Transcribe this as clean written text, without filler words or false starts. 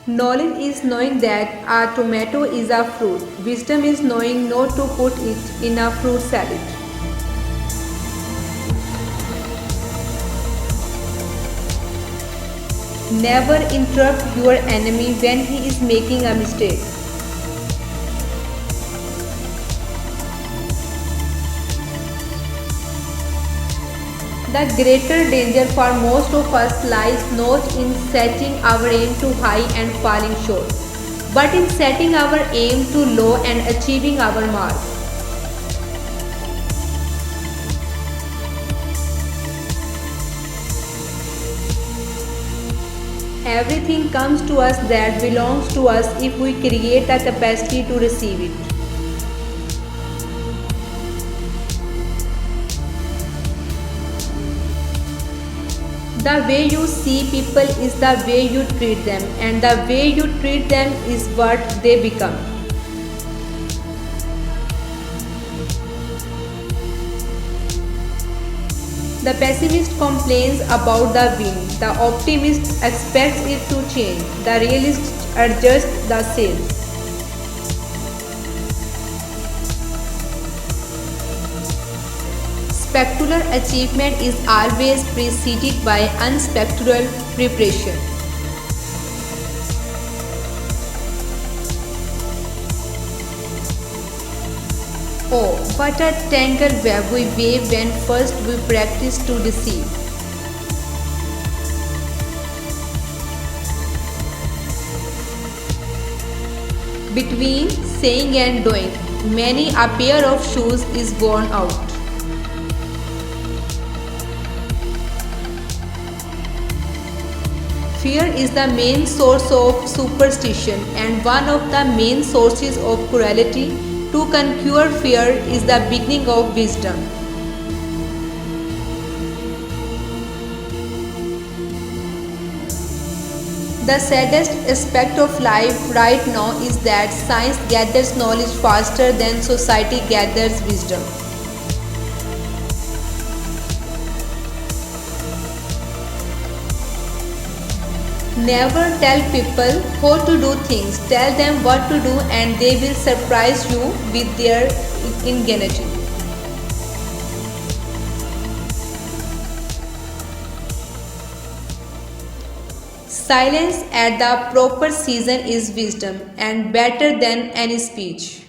Knowledge is knowing that a tomato is a fruit. Wisdom is knowing not to put it in a fruit salad. Never interrupt your enemy when he is making a mistake. The greater danger for most of us lies not in setting our aim too high and falling short, but in setting our aim too low and achieving our mark. Everything comes to us that belongs to us if we create the capacity to receive it. The way you see people is the way you treat them, and the way you treat them is what they become. The pessimist complains about the wind, the optimist expects it to change, the realist adjusts the sails. Spectacular achievement is always preceded by unspectacular preparation. Oh, what a tangled web we weave when first we practice to deceive. Between saying and doing, many a pair of shoes is worn out. Fear is the main source of superstition and one of the main sources of cruelty. To conquer fear is the beginning of wisdom. The saddest aspect of life right now is that science gathers knowledge faster than society gathers wisdom. Never tell people how to do things. Tell them what to do and they will surprise you with their ingenuity. Silence at the proper season is wisdom and better than any speech.